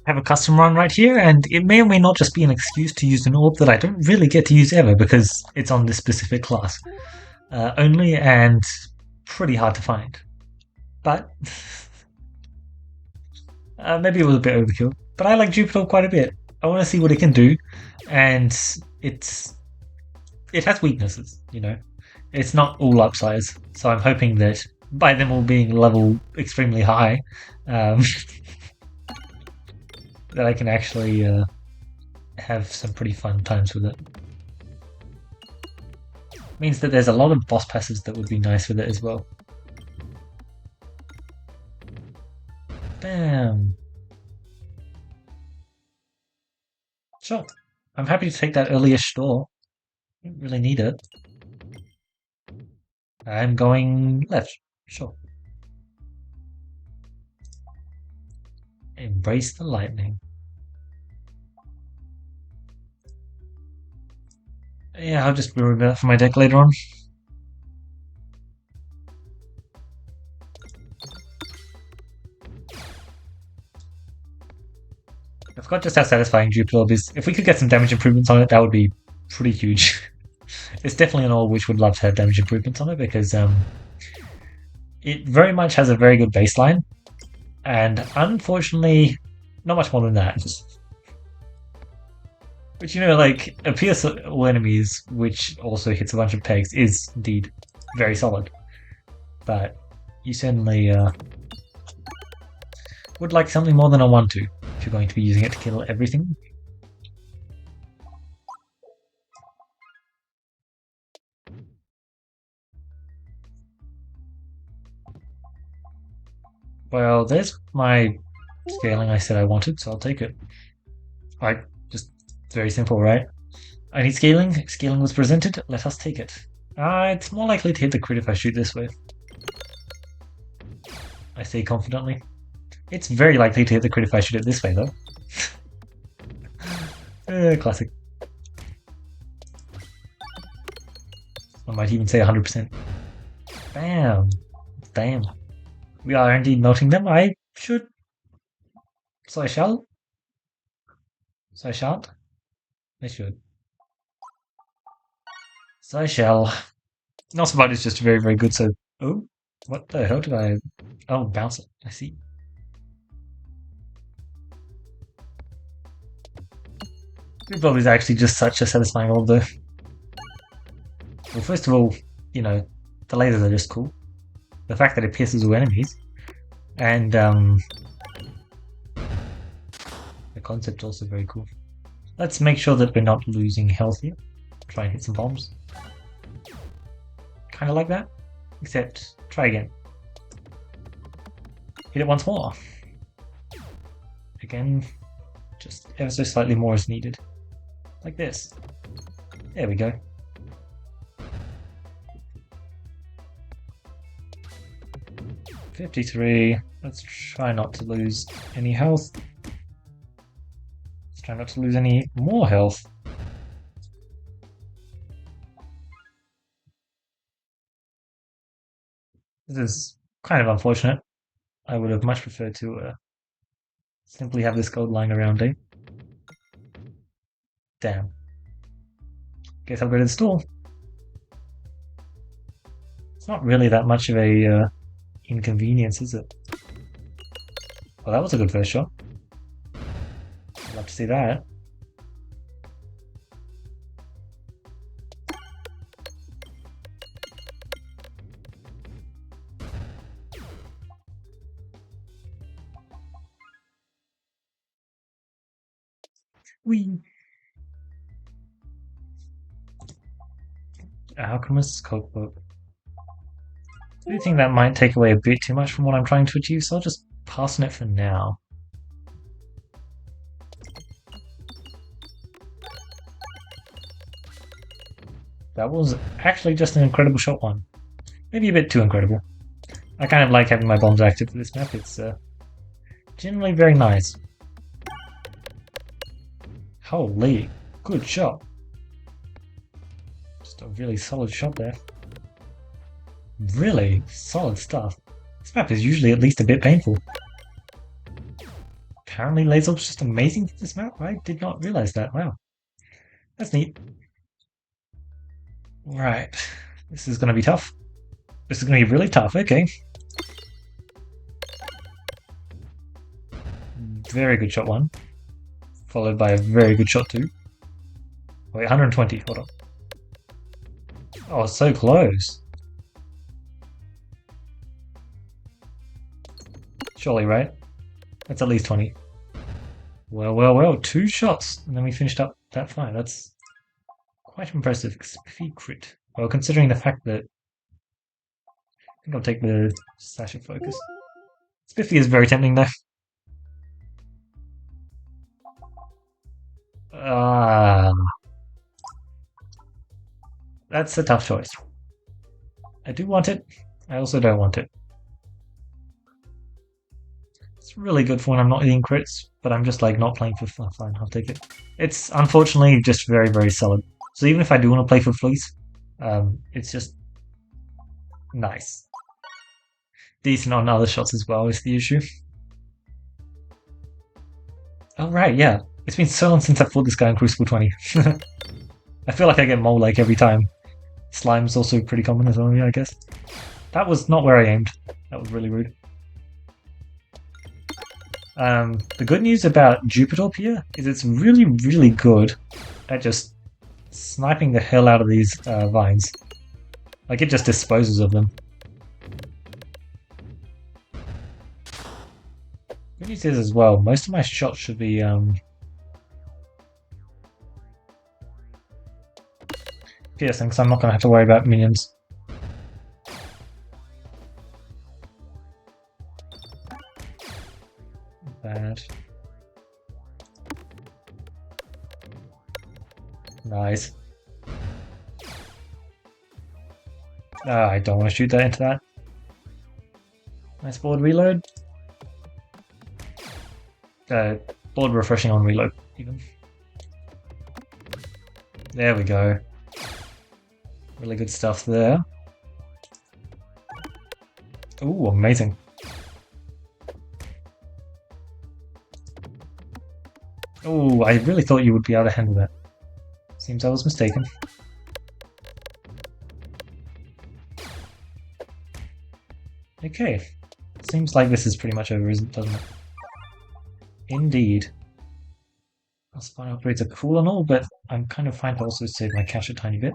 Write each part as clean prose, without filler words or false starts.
have a custom run right here, and it may or may not just be an excuse to use an orb that I don't really get to use ever because it's on this specific class only, and pretty hard to find. But maybe it was a bit overkill. But I like Jupitorb quite a bit. I want to see what it can do, and it has weaknesses. It's not all upsides. So I'm hoping that by them all being level extremely high, um, that I can actually have some pretty fun times with it. Means that there's a lot of boss passes that would be nice with it as well. Bam. Sure. I'm happy to take that earlier store. Don't really need it. I'm going left. Sure. Embrace the lightning. Yeah, I'll just remove that from my deck later on. I forgot just how satisfying Jupitorb is. If we could get some damage improvements on it, that would be pretty huge. It's definitely an all which would love to have damage improvements on it because it very much has a very good baseline, and unfortunately, not much more than that. But like a pierce all enemies, which also hits a bunch of pegs, is indeed very solid. But you certainly would like something more than a 1-2 if you're going to be using it to kill everything. Well, there's my scaling I said I wanted, so I'll take it. Just very simple, right? I need scaling. Scaling was presented. Let us take it. It's more likely to hit the crit if I shoot this way. I say confidently. It's very likely to hit the crit if I shoot it this way, though. Classic. I might even say 100%. Bam. Bam. We are indeed melting them. I should. So I shall. So I shan't. I should. So I shall. Also, but it's just very, very good, so... Oh, what the hell did I... Oh, bounce it. I see. Jupitorb is actually just such a satisfying orb, though. Well, first of all, the lasers are just cool. The fact that it pierces all enemies. And, the concept also very cool. Let's make sure that we're not losing health here. Try and hit some bombs. Kind of like that. Except, try again. Hit it once more. Again, just ever so slightly more is needed. Like this. There we go. $53. Let's try not to lose any health. Let's try not to lose any more health. This is kind of unfortunate. I would have much preferred to simply have this gold lying around, eh? Damn. Guess I'll go to the store. It's not really that much of a inconvenience, is it? Well, that was a good first shot. I'd love to see that. Whee! Alchemist's Cookbook. I do think that might take away a bit too much from what I'm trying to achieve, so I'll just pass on it for now. That was actually just an incredible shot one. Maybe a bit too incredible. I kind of like having my bombs active for this map, it's generally very nice. Holy, good shot. Just a really solid shot there. Really solid stuff. This map is usually at least a bit painful. apparently Laser's just amazing for this map. I did not realize that. Wow. That's neat. Right. This is going to be tough. This is going to be really tough. Okay. Very good shot 1. Followed by a very good shot 2. Wait, 120. Hold on. Oh, so close. Surely, right? That's at least 20. Well. 2 shots. And then we finished up that fight. That's quite impressive. Spiffy crit. Well, considering the fact that... I think I'll take the Sasha focus. Spiffy is very tempting, though. That's a tough choice. I do want it. I also don't want it. It's really good for when I'm not eating crits, but I'm just like not playing for fun. Fine, I'll take it. It's unfortunately just very, very solid. So even if I do want to play for fleece, it's just nice. Decent on other shots as well is the issue. Oh right, yeah. It's been so long since I fought this guy in Crucible 20. I feel like I get Mole Lake every time. Slime's also pretty common as well, yeah, I guess. That was not where I aimed. That was really rude. The good news about Jupitorb here is it's really, really good at just sniping the hell out of these vines. Like, it just disposes of them. Good news is as well, most of my shots should be piercing, so I'm not going to have to worry about minions. Bad. Nice. I don't want to shoot that into that. Nice board reload. Board refreshing on reload, even. There we go. Really good stuff there. Ooh, amazing. Ooh, I really thought you would be able to handle that. Seems I was mistaken. Okay. Seems like this is pretty much over, doesn't it? Indeed. Our spy upgrades are cool and all, but I'm kind of fine to also save my cash a tiny bit.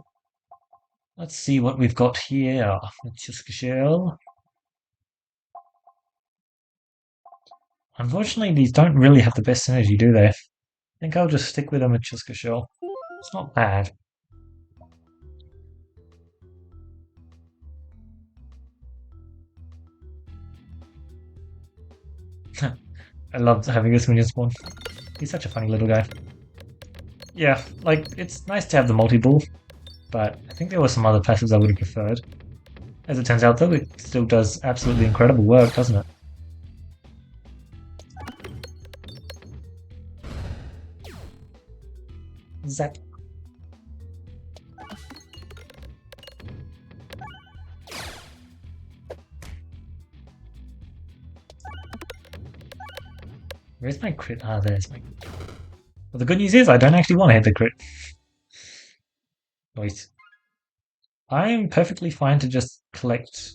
Let's see what we've got here. Chiska Shell. Unfortunately, these don't really have the best synergy, do they? I think I'll just stick with them with Chiska Shell. It's not bad. I love having this minion spawn. He's such a funny little guy. Yeah, like, it's nice to have the multi-ball, but I think there were some other passives I would have preferred. As it turns out, though, it still does absolutely incredible work, doesn't it? Zap. Where's my crit? Ah, there's my... Well, the good news is I don't actually want to hit the crit. Wait. I'm perfectly fine to just collect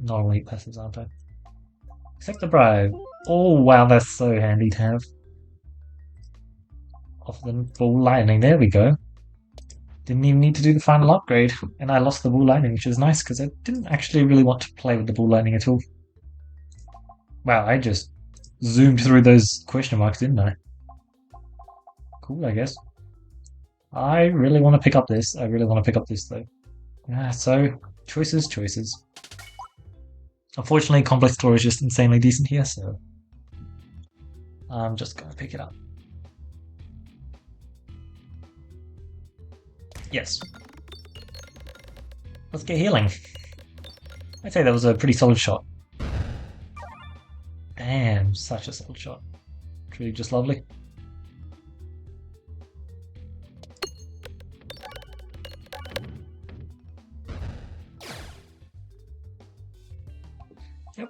non-elite passives, aren't I? Accept the bribe. Oh, wow, that's so handy to have. Off the ball lightning, there we go. Didn't even need to do the final upgrade, and I lost the ball lightning, which is nice, because I didn't actually really want to play with the ball lightning at all. Wow, I just zoomed through those question marks, didn't I? Cool, I guess. I really want to pick up this. I really want to pick up this, though. So, choices. Unfortunately, complex store is just insanely decent here, so I'm just going to pick it up. Yes. Let's get healing. I'd say that was a pretty solid shot. Damn, such a solid shot. Truly just lovely. Yep.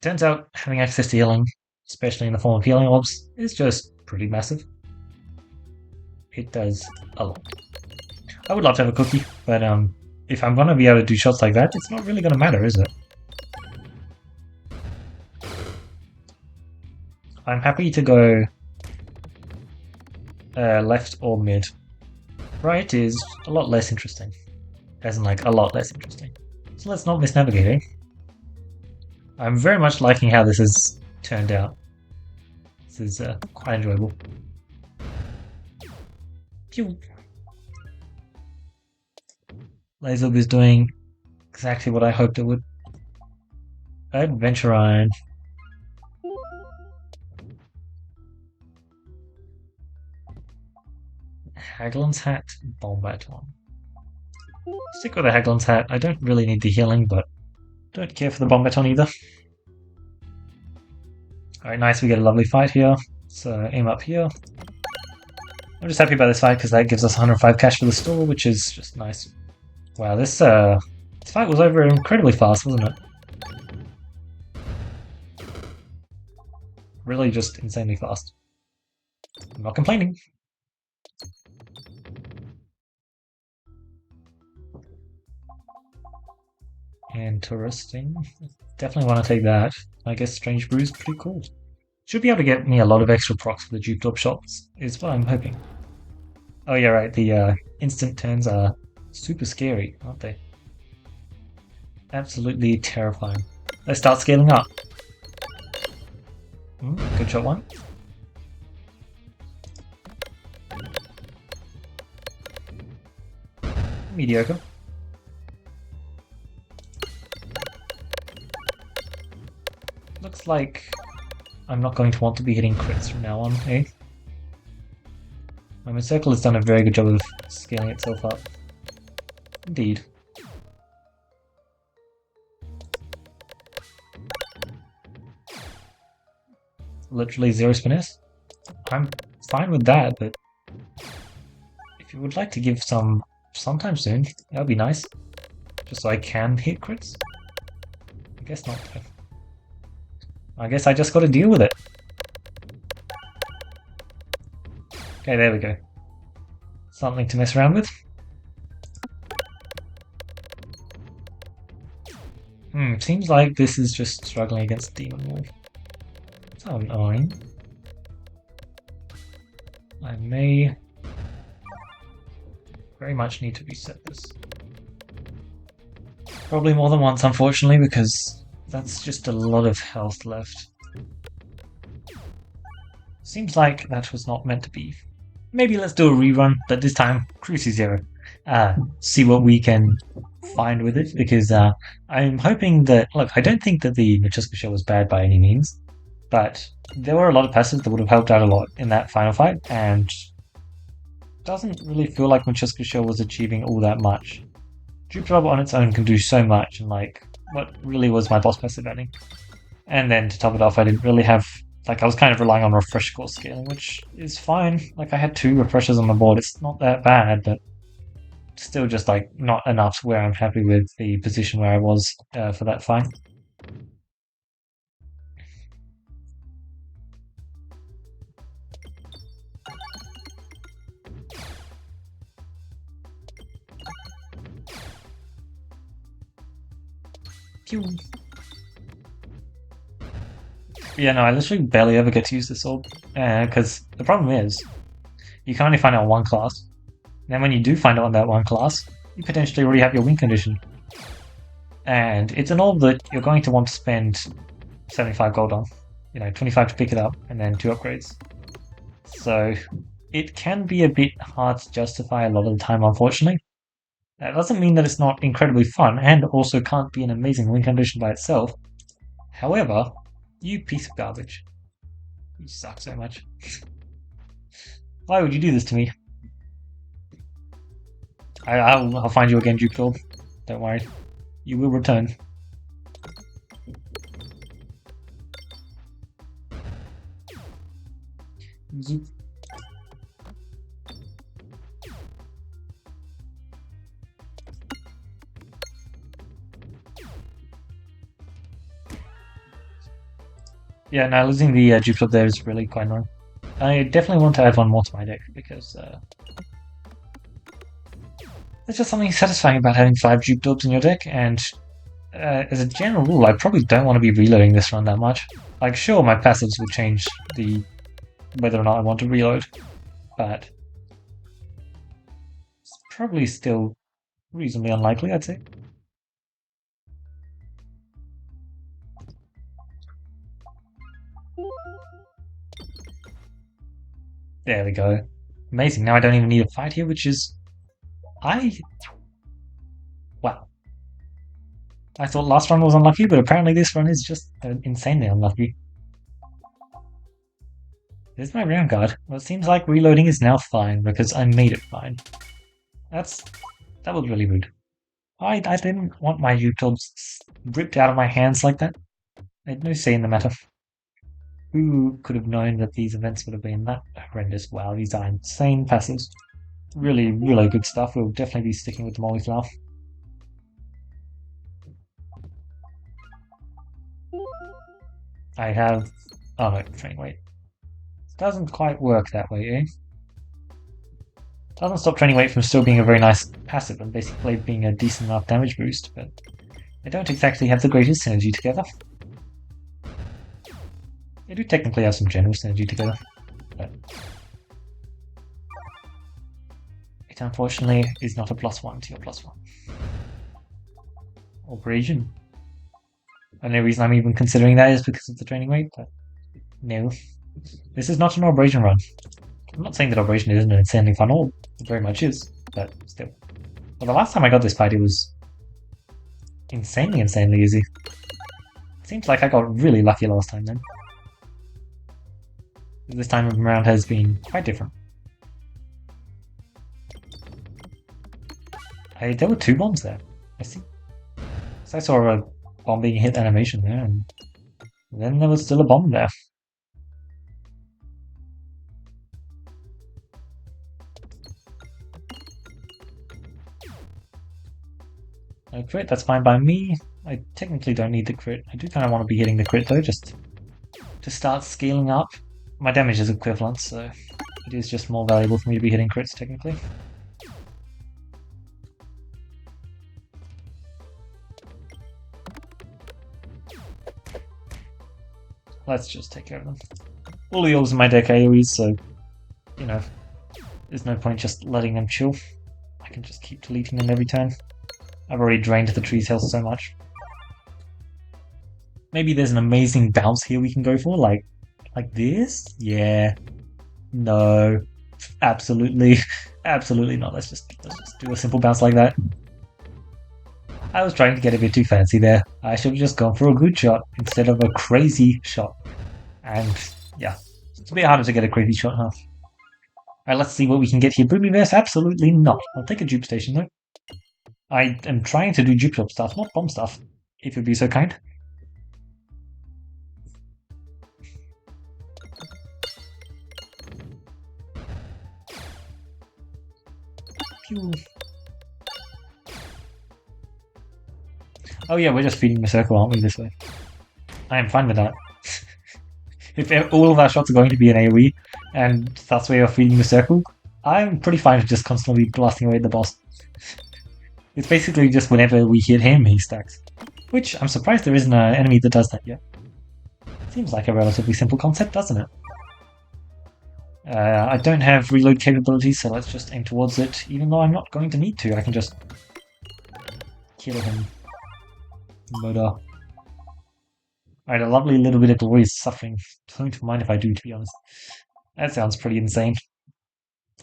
Turns out having access to healing especially in the form of healing orbs, is just pretty massive. It does a lot. I would love to have a cookie, but if I'm gonna be able to do shots like that, it's not really gonna matter, is it? I'm happy to go left or mid. Right is a lot less interesting. As in, like, a lot less interesting. So let's not miss navigating. I'm very much liking how this has turned out. This is quite enjoyable. Pew! Laser is doing exactly what I hoped it would. Adventure Iron. Haglin's Hat, Bomb Baton. Stick with the Haglin's Hat. I don't really need the healing, but don't care for the Bomb Baton either. Alright, nice, we get a lovely fight here. So aim up here. I'm just happy about this fight because that gives us 105 cash for the store, which is just nice. Wow, this fight was over incredibly fast, wasn't it? Really just insanely fast. I'm not complaining. Interesting. Definitely want to take that. I guess Strange Brew is pretty cool. Should be able to get me a lot of extra procs for the Jupitorb shots, is what I'm hoping. Oh yeah, right, the instant turns are super scary, aren't they? Absolutely terrifying. Let's start scaling up. Good shot one. Mediocre. Looks like I'm not going to want to be hitting crits from now on, eh? My circle has done a very good job of scaling itself up. Indeed. Literally zero finesse. I'm fine with that, but if you would like to give some sometime soon, that would be nice. Just so I can hit crits. I guess not though. I guess I just gotta deal with it. Okay, there we go. Something to mess around with. Seems like this is just struggling against Demon Wolf. So annoying. I may very much need to reset this. Probably more than once, unfortunately, because that's just a lot of health left. Seems like that was not meant to be. Maybe let's do a rerun, but this time, Cruci Zero. See what we can find with it, because I'm hoping that... Look, I don't think that the Machuska Shell was bad by any means, but there were a lot of passives that would have helped out a lot in that final fight, and doesn't really feel like Machuska Shell was achieving all that much. Jupitorb on its own can do so much, and like, what really was my boss passive ending. And then to top it off, I didn't really have... Like, I was kind of relying on refresh course scaling, which is fine. Like, I had 2 refreshers on the board. It's not that bad, but still just, like, not enough where I'm happy with the position where I was for that fight. Pew. Yeah, no, I literally barely ever get to use this orb, because the problem is, you can only find it on one class. Then when you do find it on that one class, you potentially already have your win condition. And it's an orb that you're going to want to spend 75 gold on. 25 to pick it up, and then 2 upgrades. So, it can be a bit hard to justify a lot of the time, unfortunately. That doesn't mean that it's not incredibly fun, and also can't be an amazing win condition by itself. However, you piece of garbage. You suck so much. Why would you do this to me? I'll find you again, Jupitorb. Don't worry. You will return. Zoop. Yeah, now losing the Jupitorb there is really quite annoying. I definitely want to add one more to my deck because there's just something satisfying about having 5 Jupitorbs in your deck, and as a general rule, I probably don't want to be reloading this run that much. Like, sure, my passives will change the whether or not I want to reload, but it's probably still reasonably unlikely, I'd say. There we go. Amazing. Now I don't even need a fight here, which is... Wow. I thought last run was unlucky, but apparently this run is just insanely unlucky. There's my round card. Well, it seems like reloading is now fine, because I made it fine. That was really rude. I didn't want my Utorbs ripped out of my hands like that. I had no say in the matter. Who could have known that these events would have been that horrendous? Wow, these are insane passives. Really, really good stuff. We'll definitely be sticking with the Molliflower. I have... Oh no, training weight. It doesn't quite work that way, eh? Doesn't stop training weight from still being a very nice passive and basically being a decent enough damage boost, but they don't exactly have the greatest synergy together. They do technically have some general synergy together, but it unfortunately is not a +1 to your +1. Abrasion. Only reason I'm even considering that is because of the training weight, but no. This is not an abrasion run. I'm not saying that abrasion isn't insanely fun, or it very much is, but still. Well, the last time I got this fight, it was insanely easy. Seems like I got really lucky last time then. This time around has been quite different. There were 2 bombs there. I see. So I saw a bomb being hit animation there, and then there was still a bomb there. No crit, that's fine by me. I technically don't need the crit. I do kind of want to be hitting the crit though, just to start scaling up. My damage is equivalent, so it is just more valuable for me to be hitting crits technically. Let's just take care of them. All the orbs in my deck are AoEs, so, you know, there's no point just letting them chill. I can just keep deleting them every turn. I've already drained the tree's health so much. Maybe there's an amazing bounce here we can go for, like this? Yeah. No. Absolutely. Absolutely not. Let's just do a simple bounce like that. I was trying to get a bit too fancy there. I should have just gone for a good shot instead of a crazy shot. And yeah, it's a bit harder to get a crazy shot, huh? Alright, let's see what we can get here. Boomiverse? Absolutely not. I'll take a dupe station though. I am trying to do Jupitorb stuff, not bomb stuff, if you'd be so kind. Pew. Oh yeah, we're just feeding the circle, aren't we, this way? I am fine with that. If all of our shots are going to be an AoE, and that's where you're feeding the circle, I'm pretty fine with just constantly blasting away at the boss. It's basically just whenever we hit him, he stacks. Which, I'm surprised there isn't an enemy that does that yet. Seems like a relatively simple concept, doesn't it? I don't have reload capabilities, so let's just aim towards it, even though I'm not going to need to. I can just kill him. Murder. Alright, a lovely little bit of glorious suffering. Don't mind if I do, to be honest. That sounds pretty insane.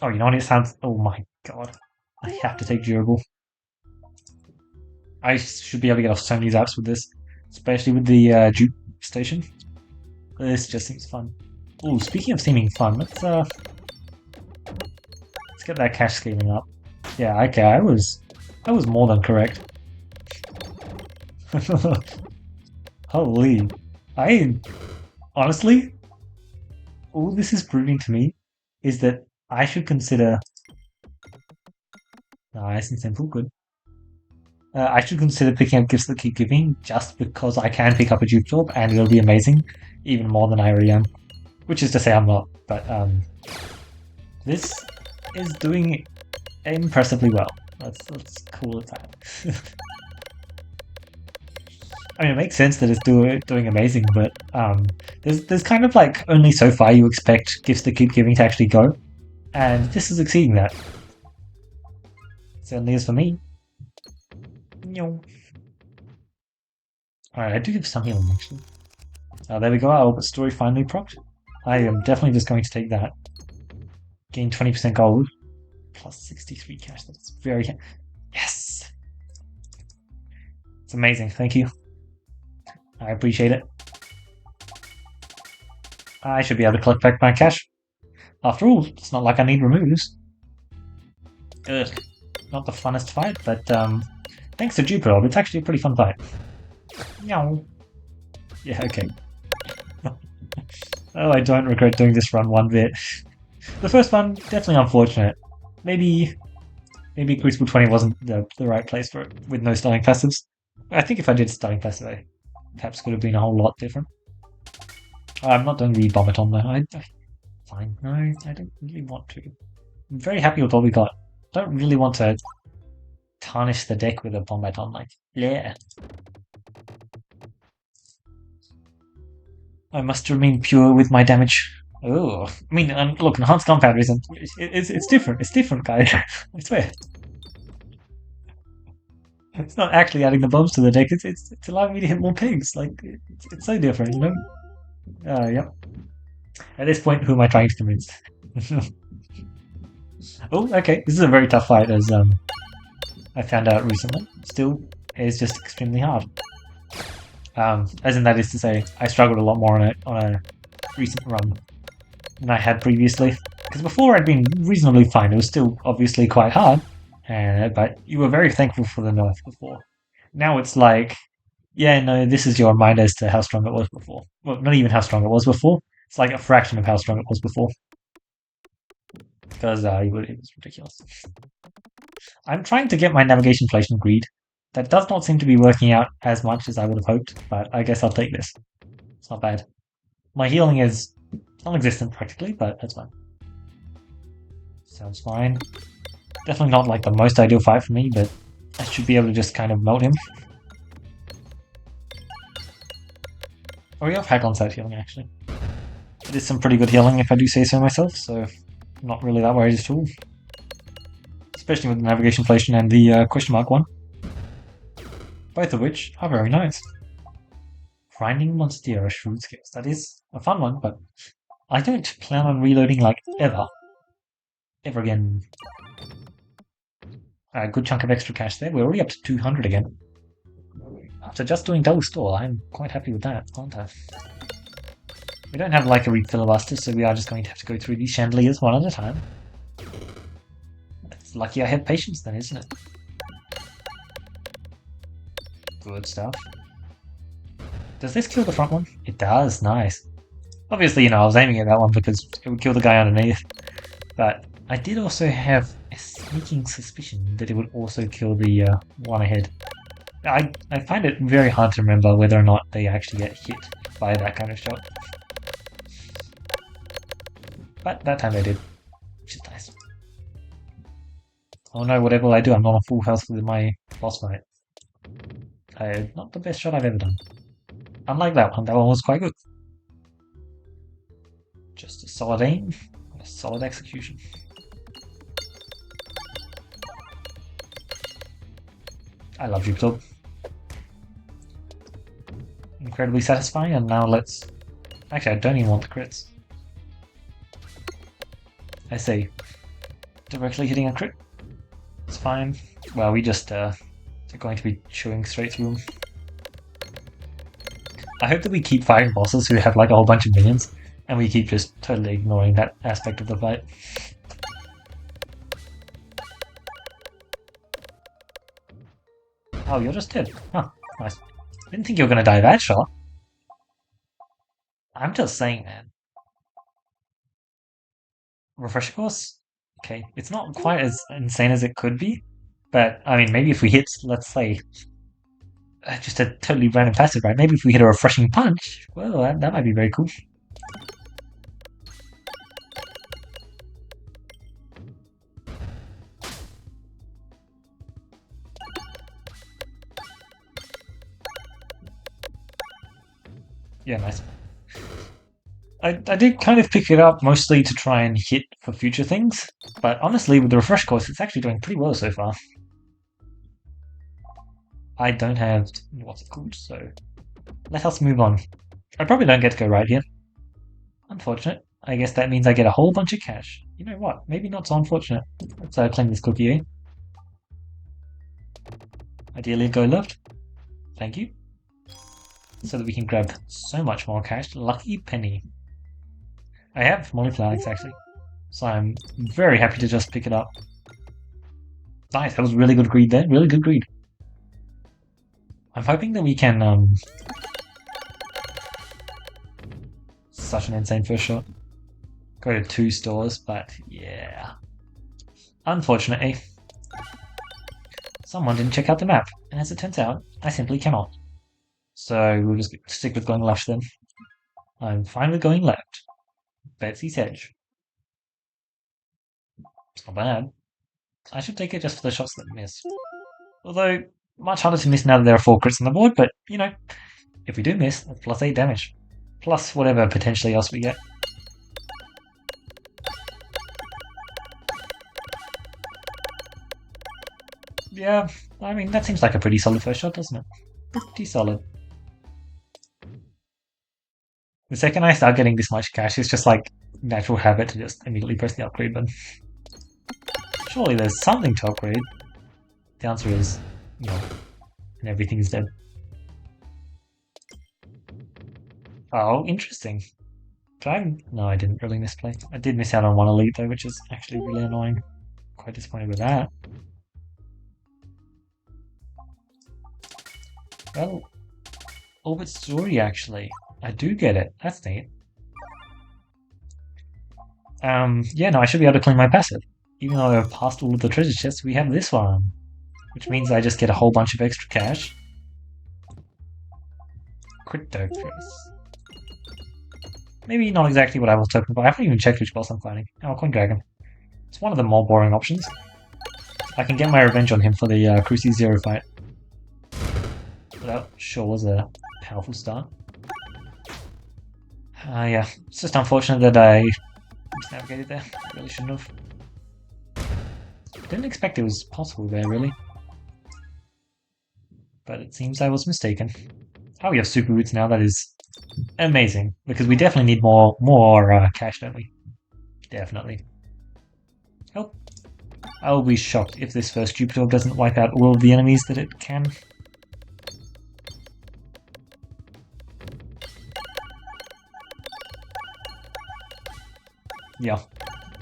Oh, you know what it sounds... Oh my god. I have to take durable. I should be able to get off so many zaps with this. Especially with the juke station. This just seems fun. Oh, speaking of seeming fun, let's get that cash scaling up. Yeah, okay, I was more than correct. Holy. Honestly, all this is proving to me is that I should consider... Nice and simple, good. I should consider picking up gifts that keep giving just because I can pick up a Jupitorb and it'll be amazing, even more than I already am. Which is to say I'm not, but this is doing impressively well. Let's call it that. I mean, it makes sense that it's doing amazing, but there's kind of like only so far you expect gifts that keep giving to actually go, and this is exceeding that. Certainly is for me. No. Alright, I do have some healing actually. There we go, our story finally procced. I am definitely just going to take that. Gain 20% gold, plus 63 cash. That's very... Yes! It's amazing, thank you. I appreciate it. I should be able to collect back my cash. After all, it's not like I need removes. Ugh. Not the funnest fight, but thanks to Jupitorb, it's actually a pretty fun fight. No. Yeah, okay. Oh, I don't regret doing this run one bit. The first one, definitely unfortunate. Maybe Crucible 20 wasn't the right place for it, with no starting passives. I think if I did starting passive, I perhaps could have been a whole lot different. I'm not doing the Bombaton though. Fine, no, I don't really want to. I'm very happy with what we got. Don't really want to tarnish the deck with a Bombaton, like, yeah. I must remain pure with my damage. Oh, I mean, look, enhanced gunpowder isn't. It's different. It's different, guys. I swear. It's not actually adding the bombs to the deck. It's allowing me to hit more pigs. Like it's so different, you know. Yep. At this point, who am I trying to convince? Oh, okay. This is a very tough fight, as I found out recently. Still, it's just extremely hard. As in that is to say, I struggled a lot more on a recent run than I had previously. Because before I'd been reasonably fine. It was still obviously quite hard, but you were very thankful for the nerf before. Now it's like, yeah, no, this is your reminder as to how strong it was before. Well, not even how strong it was before. It's like a fraction of how strong it was before. Because it was ridiculous. I'm trying to get my navigation inflation greed. That does not seem to be working out as much as I would have hoped, but I guess I'll take this. It's not bad. My healing is non-existent practically, but that's fine. Sounds fine. Definitely not like the most ideal fight for me, but I should be able to just kind of melt him. Oh, we have Haglon side healing actually. It is some pretty good healing if I do say so myself, so I'm not really that worried at all. Especially with the navigation inflation and the question mark one. Both of which are very nice. Grinding Monstera Shrewd Skills. That is a fun one, but I don't plan on reloading like ever. Ever again. A good chunk of extra cash there. We're already up to 200 again. After just doing double store, I'm quite happy with that, aren't I? We don't have like a refilibuster, so we are just going to have to go through these chandeliers one at a time. It's lucky I have patience then, isn't it? Good stuff. Does this kill the front one? It does, nice. Obviously, you know, I was aiming at that one because it would kill the guy underneath. But I did also have a sneaking suspicion that it would also kill the one ahead. I find it very hard to remember whether or not they actually get hit by that kind of shot. But that time they did, which is nice. Oh no, whatever I do, I'm not on full health with my boss fight. Not the best shot I've ever done. Unlike that one was quite good. Just a solid aim, a solid execution. I love Jupitorb. Incredibly satisfying, and now let's... Actually, I don't even want the crits. I say, directly hitting a crit. It's fine. Well, we just are going to be chewing straight through them. I hope that we keep fighting bosses who have like a whole bunch of minions, and we keep just totally ignoring that aspect of the fight. Oh, you're just dead. Huh, nice. Didn't think you were gonna die that shot. I'm just saying, man. Refresher course? Okay, it's not quite as insane as it could be, But I mean, maybe if we hit, let's say, just a totally random passive, right? Maybe if we hit a refreshing punch, well, that might be very cool. Yeah, nice. I did kind of pick it up mostly to try and hit for future things, but honestly, with the refresh course, it's actually doing pretty well so far. I don't have what's it called, so let us move on. I probably don't get to go right here. Unfortunate. I guess that means I get a whole bunch of cash. You know what? Maybe not so unfortunate. Let's claim this cookie, eh? Ideally, go left. Thank you. So that we can grab so much more cash. Lucky penny. I have molly flags actually, so I'm very happy to just pick it up. Nice, that was really good greed there. Really good greed. I'm hoping that we can such an insane first shot. Go to 2 stores, but yeah. Unfortunately, someone didn't check out the map, and as it turns out, I simply cannot. So we'll just stick with going left then. I'm fine with going left. Betsy's Edge. It's not bad. I should take it just for the shots that miss. Although, much harder to miss now that there are 4 crits on the board, but, you know, if we do miss, that's plus 8 damage. Plus whatever potentially else we get. Yeah, I mean, that seems like a pretty solid first shot, doesn't it? Pretty solid. The second I start getting this much cash, it's just like natural habit to just immediately press the upgrade button. Surely there's something to upgrade. The answer is no, and everything's dead. Oh, interesting. No, I didn't really misplay. I did miss out on one elite though, which is actually really annoying. Quite disappointed with that. Well, Orbit Story actually. I do get it. That's neat. Yeah, no, I should be able to claim my passive. Even though I've passed all of the treasure chests, we have this one. Which means I just get a whole bunch of extra cash. Cryptocurrency. Maybe not exactly what I was hoping for. I haven't even checked which boss I'm fighting. Oh, Coin Dragon. It's one of the more boring options. I can get my revenge on him for the Cruci Zero fight. But that sure was a powerful start. Yeah, it's just unfortunate that I misnavigated there. I really shouldn't have. Didn't expect it was possible there, really. But it seems I was mistaken. Oh, we have super boots now. That is amazing because we definitely need more cash, don't we? Definitely. Oh, I'll be shocked if this first Jupitorb doesn't wipe out all of the enemies that it can. Yeah.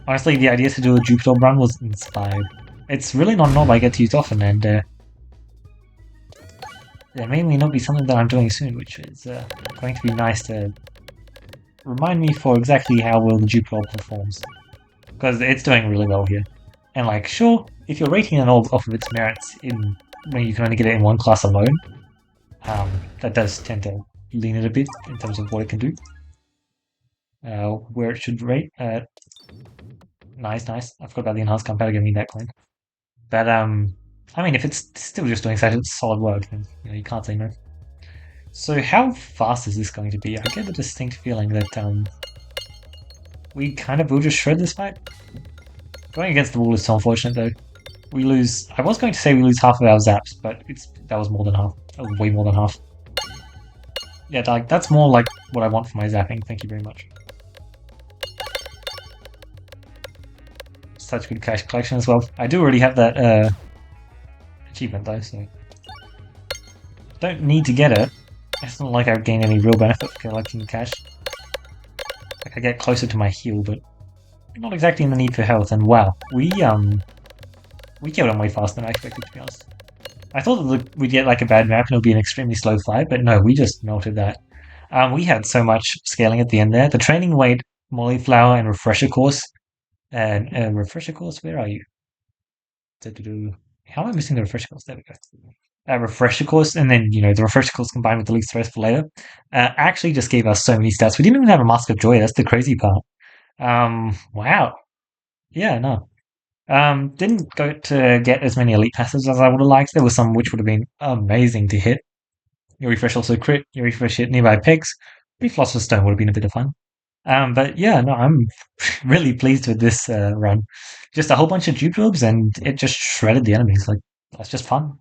Honestly, the idea to do a Jupitorb run was inspired. It's really not an orb I get to use often, and it may not be something that I'm doing soon, which is going to be nice to remind me for exactly how well the Jupitorb performs. Because it's doing really well here. And like, sure, if you're rating an orb off of its merits in when you can only get it in one class alone, that does tend to lean it a bit in terms of what it can do. Where it should rate. Nice. I forgot about the enhanced gunpowder giving me that claim. But I mean, if it's still just doing such solid work, then you can't say no. So how fast is this going to be? I get the distinct feeling that we kind of will just shred this fight. Going against the wall is so unfortunate though. We lose. I was going to say we lose half of our zaps, but that was more than half. Way more than half. Yeah, like that's more like what I want for my zapping. Thank you very much. Such good cash collection as well. I do already have that achievement though, so don't need to get it. It's not like I would gain any real benefit for collecting cash. Like I get closer to my heal, but not exactly in the need for health. And wow, we killed him way faster than I expected, to be honest. I thought that we'd get like a bad map and it would be an extremely slow fight, but no, we just melted that. We had so much scaling at the end there. The training weight, Molly Flower, and Refresher Course. And Refresher Course, where are you? How am I missing the refresher course? There we go. Refresher course, and then the refresher course combined with the least threats for later actually just gave us so many stats. We didn't even have a Mask of Joy. That's the crazy part. Wow. Yeah, no. Didn't go to get as many elite passes as I would have liked. There were some which would have been amazing to hit. Your refresh also crit. Your refresh hit nearby pegs. Philosopher's Stone would have been a bit of fun. But yeah, no, I'm really pleased with this run. Just a whole bunch of Jupitorb and it just shredded the enemies. Like that's just fun.